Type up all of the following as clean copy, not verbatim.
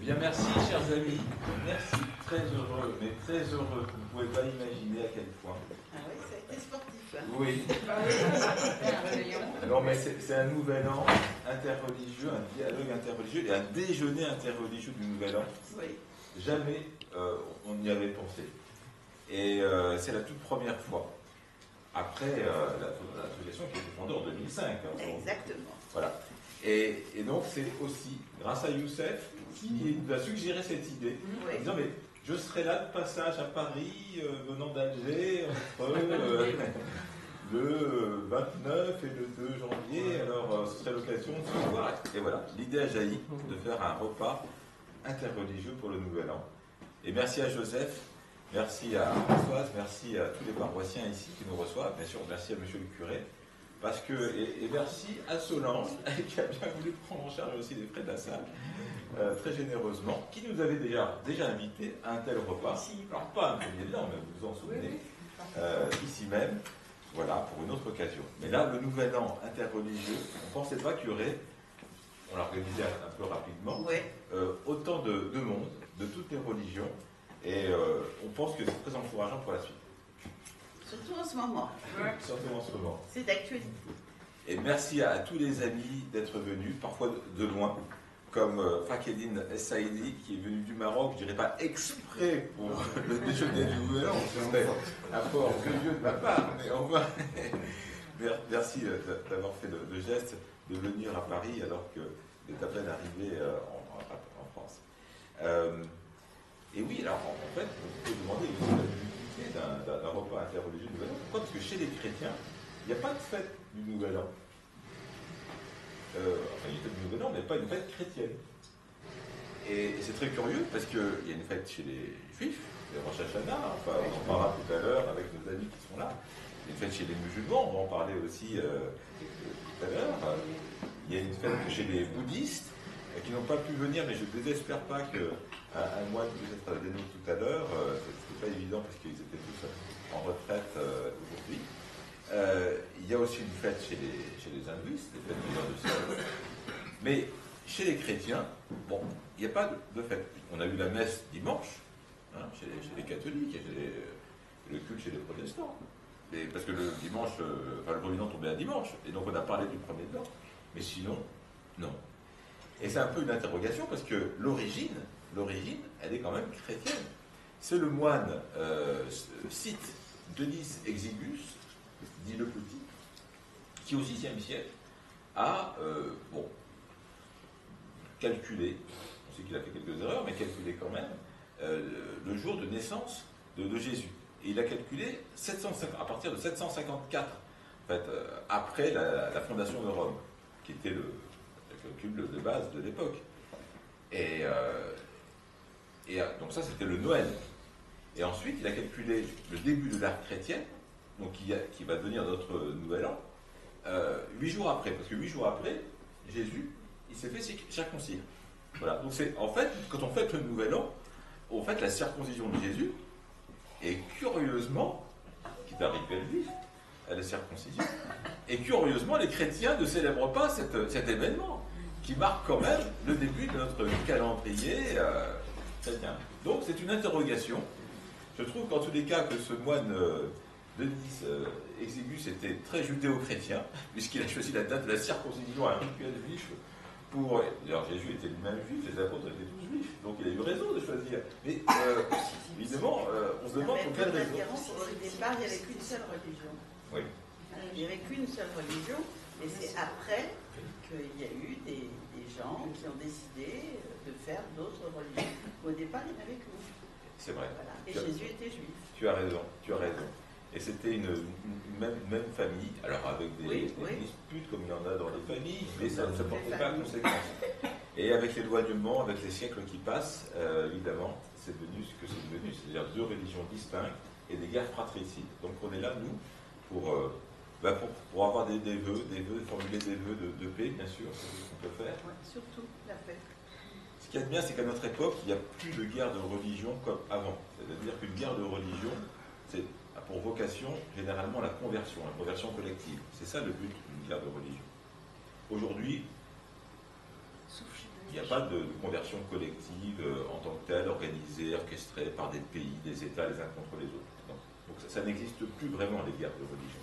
Bien, merci, chers amis. Merci, très heureux, mais très heureux. Vous ne pouvez pas imaginer à quel point. Ah oui, ça a été sportif. Hein. Oui. Alors, mais c'est un nouvel an interreligieux, un dialogue interreligieux et un déjeuner interreligieux du nouvel an. Oui. Jamais on n'y avait pensé. Et c'est la toute première fois. Après l'association qui a été fondée en 2005. Hein, exactement. Voilà. Et donc c'est aussi grâce à Youssef qui nous a suggéré cette idée, en disant mais je serai là de passage à Paris, venant d'Alger, entre le 29 et le 2 janvier, alors ce serait l'occasion de se voir. Et voilà, l'idée a jailli de faire un repas interreligieux pour le Nouvel An. Et merci à Joseph, merci à Françoise, merci à tous les paroissiens ici qui nous reçoivent, bien sûr merci à monsieur le curé, parce que, et merci à Solange, qui a bien voulu prendre en charge aussi les frais de la salle, très généreusement, qui nous avait déjà invités à un tel repas. Alors pas un premier temps, mais vous vous en souvenez, ici même, voilà, pour une autre occasion. Mais là, le Nouvel An interreligieux, on ne pensait pas qu'il y aurait, on l'a organisé un peu rapidement, autant de monde, de toutes les religions, et on pense que c'est très encourageant pour la suite. Surtout en ce moment. Surtout en ce moment. C'est d'actualité. Et merci à tous les amis d'être venus, parfois de loin, comme Fakedine Essaïdi, qui est venu du Maroc, je ne dirais pas exprès pour le déjeuner du Nouvel An, ce serait un peu orgueilleux de ma part, mais enfin, merci d'avoir fait le geste de venir à Paris alors que vous êtes à peine arrivé en France. Et oui, alors en fait, on peut demander l'utilité d'un repas interreligieux du Nouvel An. Pourquoi? Parce que chez les chrétiens, il n'y a pas de fête du Nouvel An. Enfin, il y a une fête du Nouvel An, mais pas une fête chrétienne. Et c'est très curieux parce qu'il y a une fête chez les Juifs, les Rosh Hashanah, enfin, on en parlera tout à l'heure avec nos amis qui sont là. Il y a une fête chez les musulmans, on va en parler aussi tout à l'heure. Il y a une fête chez les bouddhistes qui n'ont pas pu venir, mais je ne désespère pas qu'un mois peut-être des nôtres tout à l'heure, c'était pas évident parce qu'ils étaient tous en retraite aujourd'hui. Il y a aussi une fête chez les hindouistes, les fêtes du jour du ciel. Mais chez les chrétiens, bon, il n'y a pas de fête. On a eu la messe dimanche, hein, chez les catholiques, et le culte chez les protestants. Parce que le dimanche, le premier an tombait à dimanche, et donc on a parlé du premier temps. Mais sinon, non. Et c'est un peu une interrogation parce que l'origine, elle est quand même chrétienne. C'est le moine Scythe Denis Exigus, dit le Petit, qui au VIe siècle a calculé, on sait qu'il a fait quelques erreurs, mais calculé quand même, le jour de naissance de Jésus. Et il a calculé à partir de 754, en fait, après la fondation de Rome, qui était le calcul de base de l'époque. Et donc ça, c'était le Noël. Et ensuite, il a calculé le début de l'ère chrétienne, donc qui va devenir notre Nouvel An, 8 jours après. Parce que 8 jours après, Jésus, il s'est fait circoncire. Voilà. Donc en fait, quand on fête le Nouvel An, on fête la circoncision de Jésus, et curieusement, qui est un rituel juif, la circoncision, et curieusement, les chrétiens ne célèbrent pas cet événement, qui marque quand même le début de notre calendrier chrétien. Donc c'est une interrogation. Je trouve qu'en tous les cas, que ce moine Denis Exigus était très judéo-chrétien, puisqu'il a choisi la date de la circoncision à un rituel juif. D'ailleurs, Jésus était lui-même juif, les apôtres étaient tous juifs, donc il a eu raison de choisir. Mais évidemment, on se demande pour quelle raison. Au départ, il n'y avait qu'une seule religion. Oui. Il n'y avait qu'une seule religion, et c'est après qu'il y a eu des gens qui ont décidé de faire d'autres religions. Au départ, il n'y en avait qu'une. C'est vrai. Voilà. Et Jésus était juif. Tu as raison. Et c'était une même famille, alors avec des disputes comme il y en a dans les familles, mais ça ne se portait pas à conséquence. Et avec l'éloignement, avec les siècles qui passent, évidemment, c'est devenu ce que c'est devenu, c'est-à-dire deux religions distinctes et des guerres fratricides. Donc on est là, nous, pour avoir des vœux, formuler des vœux de paix, bien sûr, c'est ce qu'on peut faire. Ouais, surtout la paix. Ce qu'il y a de bien, c'est qu'à notre époque, il n'y a plus de guerre de religion comme avant. C'est-à-dire qu'une guerre de religion, c'est pour vocation généralement la conversion collective. C'est ça le but d'une guerre de religion. Aujourd'hui, Il n'y a pas de conversion collective en tant que telle, organisée, orchestrée par des pays, des États les uns contre les autres. Non. Donc ça n'existe plus vraiment, les guerres de religion.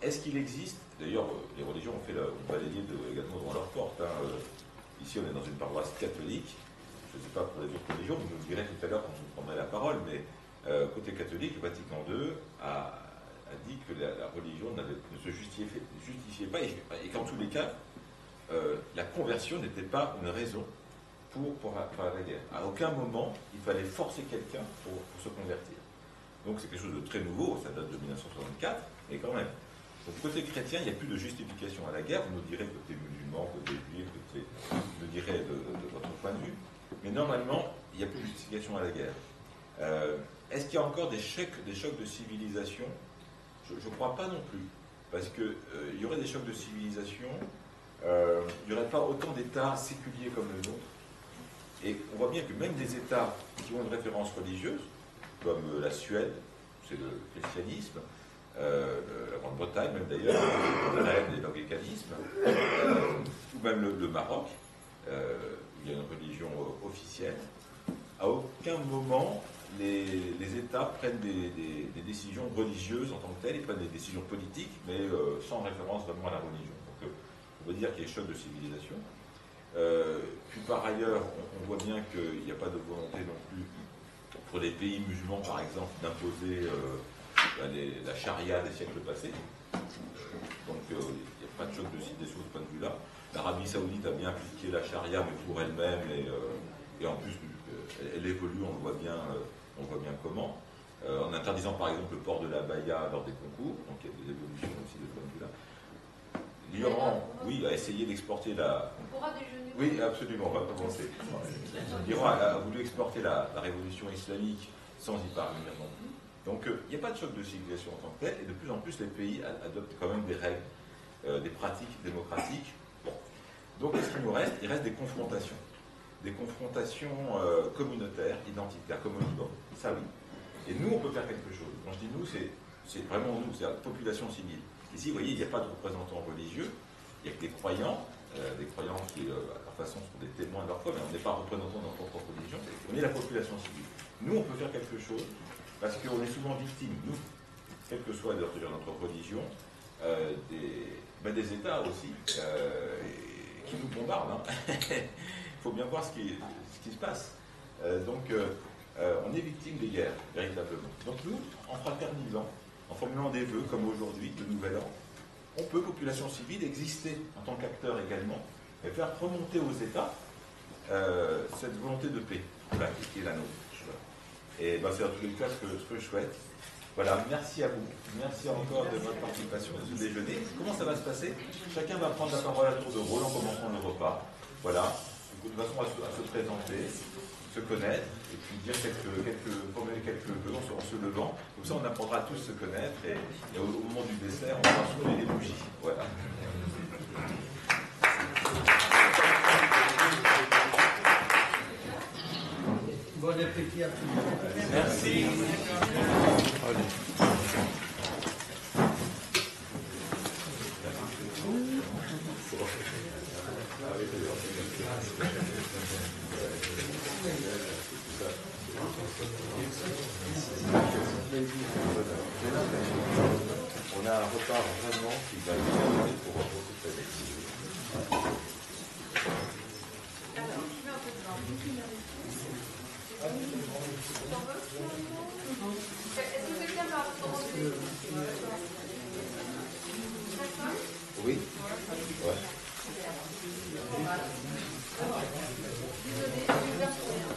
Est-ce qu'il existe, d'ailleurs les religions ont fait une balayée également devant leur porte. Ici on est dans une paroisse catholique, je ne sais pas pour les autres religions, vous nous le direz tout à l'heure quand vous prendrez la parole, mais côté catholique, le Vatican II a dit que la religion ne se justifiait pas et qu'en tous les cas, la conversion n'était pas une raison pour faire la guerre. À aucun moment, il fallait forcer quelqu'un pour se convertir. Donc c'est quelque chose de très nouveau, ça date de 1964, mais quand même. Donc côté chrétien, il n'y a plus de justification à la guerre. Vous nous direz côté musulman, côté juif, vous nous direz de votre point de vue. Mais normalement, il n'y a plus de justification à la guerre. Est-ce qu'il y a encore des chocs de civilisation? Je ne crois pas non plus. Parce qu'il y aurait des chocs de civilisation, il n'y aurait pas autant d'États séculiers comme le nôtre. Et on voit bien que même des États qui ont une référence religieuse, comme la Suède, c'est le christianisme, la Grande-Bretagne même d'ailleurs, la Reine et l'anglicanisme, ou même le Maroc, il y a une religion officielle. À aucun moment les États prennent des décisions religieuses en tant que telles, ils prennent des décisions politiques, mais sans référence vraiment à la religion. Donc on peut dire qu'il y a choc de civilisation. Puis par ailleurs, on voit bien qu'il n'y a pas de volonté non plus pour les pays musulmans, par exemple, d'imposer la charia des siècles passés. Donc il n'y a pas de choc de civilisation de ce point de vue-là. L'Arabie Saoudite a bien appliqué la charia, mais pour elle-même, et en plus, elle évolue, on voit bien comment. En interdisant par exemple le port de la baya lors des concours, donc il y a des évolutions aussi de ce point de vue-là. L'Iran, oui, a essayé d'exporter la... On pourra déjeuner. Oui, absolument, on va commencer. L'Iran a voulu exporter la révolution islamique sans y parvenir non plus. Donc il n'y a pas de choc de civilisation en tant que tel, et de plus en plus les pays adoptent quand même des règles, des pratiques démocratiques. Bon. Donc qu'est-ce qu'il nous reste? Il reste des confrontations. Des confrontations communautaires, identitaires, comme au Liban. Ça oui. Et nous, on peut faire quelque chose. Quand je dis nous, c'est vraiment nous, c'est la population civile. Ici, vous voyez, il n'y a pas de représentants religieux, il n'y a que des croyants qui, à leur façon, sont des témoins de leur foi, mais on n'est pas représentants de notre propre religion, on est la population civile. Nous, on peut faire quelque chose, parce qu'on est souvent victime, nous, quelle que soit notre religion, des États aussi, qui nous bombardent. Il faut bien voir ce qui se passe. Donc, on est victime des guerres, véritablement. Donc nous, en fraternisant, en formulant des vœux, comme aujourd'hui, le Nouvel An, on peut, population civile, exister en tant qu'acteur également, et faire remonter aux États cette volonté de paix, voilà, qui est la nôtre. Et ben, c'est en tous les cas ce que je souhaite. Voilà, merci à vous. Merci encore de votre participation à ce déjeuner. Comment ça va se passer? Chacun va prendre la parole à tour de rôle en commençant le repas. Voilà, de façon à se présenter, se connaître, et puis dire formuler quelques vœux en se levant. Comme ça, on apprendra à tous se connaître, et au moment du dessert, on va soulever les bougies. Voilà. Bon appétit à tous. Merci. On a un repas vraiment qui va nous aider pour beaucoup de choses. Alors, je mets un peu de vin. Est-ce que quelqu'un va commencer? Oui. Ouais. Désolée, je vais faire pour rien.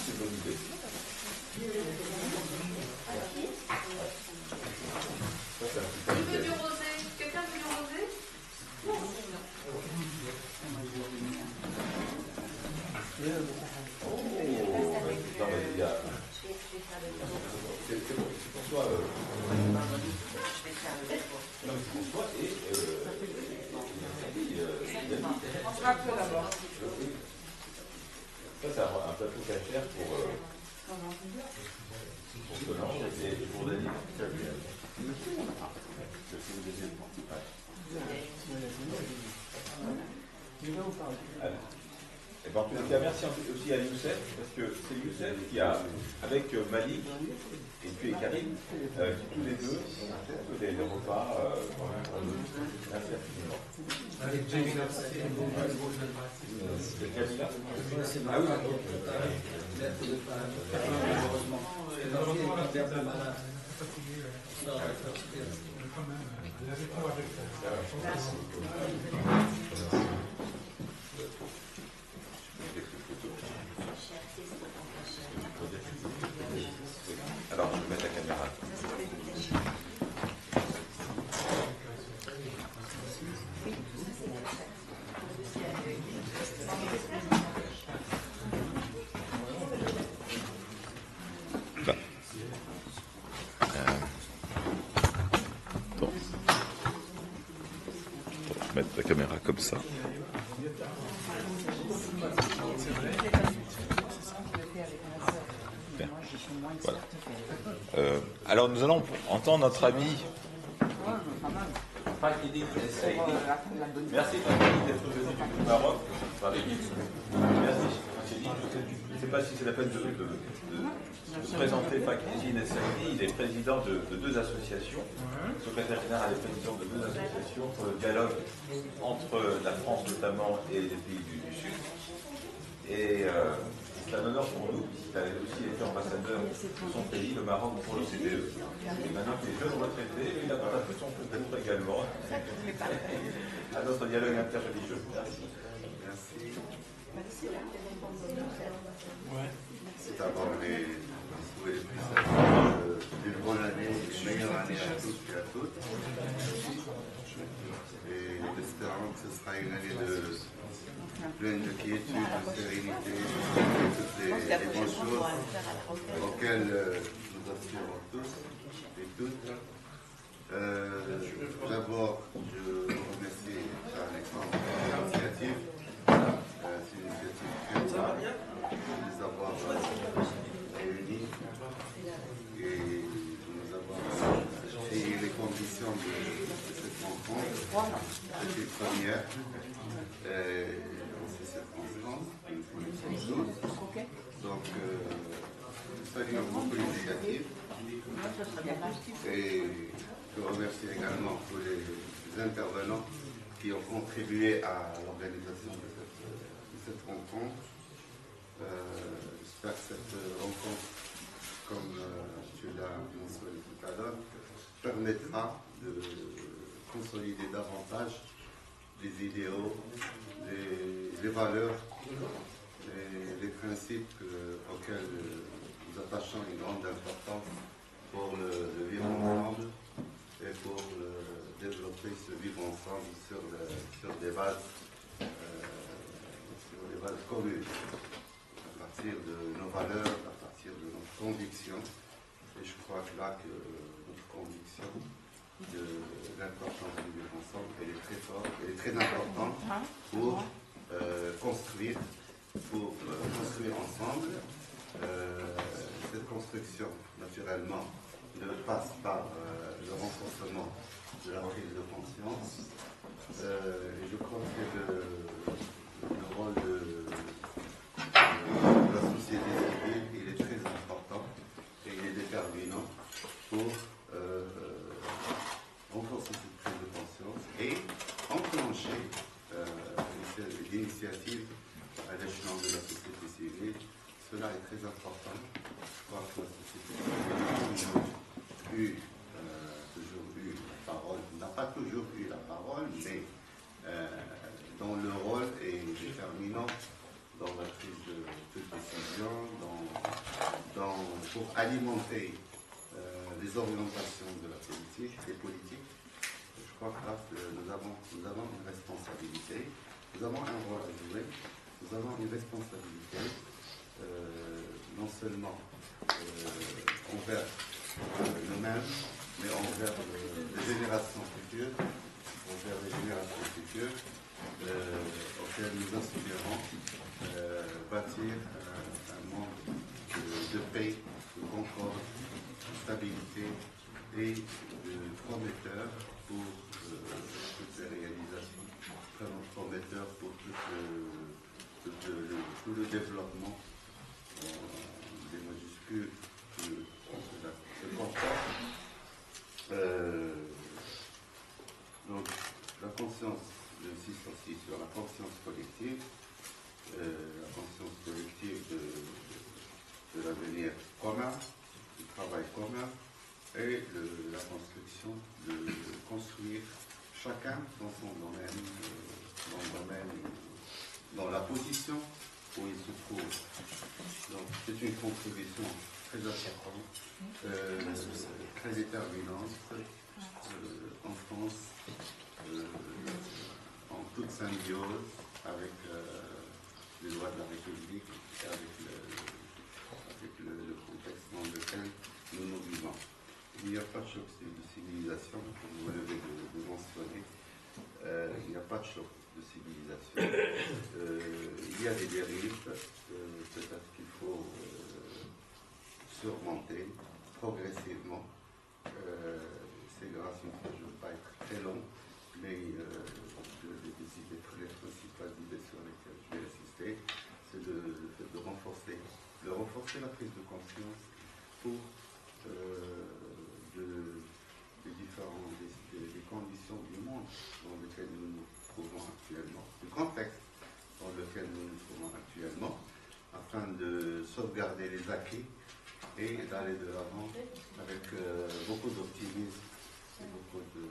C'est une bonne idée. Ça, c'est un petit peu Tu veux du rosé? Quelqu'un veut du rosé? Non. C'est pour soi. Non, c'est pour soi et. On se rappelle d'abord. Ça, c'est un plateau cachère pour Solange et pour Daniel. Et ben, en tous les cas, merci aussi à Youssef, parce que c'est Youssef qui a, avec Malik et puis Karim, qui tous les deux ont fait des repas. Merci infiniment. Avec Jamila, C'est Jamila. Ah oui, alors, je vais mettre la caméra. Mettre la caméra comme ça. Bien. Voilà. Alors nous allons entendre notre ami. Merci d'être venu du Maroc. Merci. Je ne sais pas si c'est la peine de présenter Fakhdine Saïdi. Il est président de deux associations, secrétaire général et président de deux associations pour le dialogue entre la France notamment et les pays du Sud. Et c'est un honneur pour nous, puisqu'il a aussi été ambassadeur de son pays, le Maroc, pour l'OCDE. Et maintenant qu'il est jeune retraité, il apporte un peu son peut-être également à notre dialogue interreligieux. Merci. Merci. C'est d'abord les souhaits les plus sincères d'une bonne année, une meilleure année à tous et à toutes. Et espérons que ce sera une année pleine de quiétude, de sérénité, de toutes les bonnes choses auxquelles nous aspirons tous et toutes. D'abord, je remercie Alexandre pour l'initiative. C'est une initiative très bonne de nous avoir réunis et de nous avoir créé les conditions de cette rencontre. C'est une première en ces circonstances, une connaissance tous. Donc, nous saluons beaucoup l'initiative et je remercie également tous les intervenants qui ont contribué à l'organisation de cette rencontre. J'espère que cette rencontre, comme tu l'as mentionné tout à l'heure, permettra de consolider davantage les idéaux, les valeurs, les principes auxquels nous attachons une grande importance pour le vivre ensemble et pour développer ce vivre ensemble sur des bases communes, à partir de nos valeurs, à partir de nos convictions. Et je crois que là que notre conviction de l'importance du vivre ensemble, elle est très forte, elle est très importante pour construire ensemble. Cette construction, naturellement, passe par le renforcement de la prise de conscience. Et je crois que le rôle de la société civile, il est très important et il est déterminant pour renforcer cette prise de conscience et enclencher l'initiative à l'échelon de la société civile. Cela est très important. Je crois que la société civile n'a pas toujours eu la parole, mais dont le rôle est déterminant dans la prise de décision, pour alimenter les orientations de la politique, des politiques. Je crois que là, nous avons une responsabilité, nous avons un rôle à jouer, nous avons une responsabilité, non seulement envers nous-mêmes, mais envers les générations futures, auxquelles nous aspirons bâtir un monde de paix, de concorde, de stabilité et de prometteur pour toutes les réalisations, prometteur pour toutes tout le développement des majuscules que comporte. Donc, la conscience, j'insiste aussi sur la conscience collective de l'avenir commun, du travail commun et la construction de construire chacun dans son domaine, dans la position où il se trouve. Donc c'est une contribution très importante, très déterminante en France, en toute symbiose avec les lois de la République et avec le contexte dans lequel nous nous vivons. Il n'y a pas de choc de civilisation, comme vous venez de mentionner. Il n'y a pas de choc de civilisation. Il y a des dérives, peut-être qu'il faut surmonter progressivement. C'est grâce, je ne veux pas être très long, mais les principales idées sur lesquelles je vais insister, c'est de renforcer la prise de conscience pour des conditions du monde dans lequel nous nous trouvons actuellement, du contexte dans lequel nous nous trouvons actuellement, afin de sauvegarder les acquis et d'aller de l'avant avec beaucoup d'optimisme et beaucoup de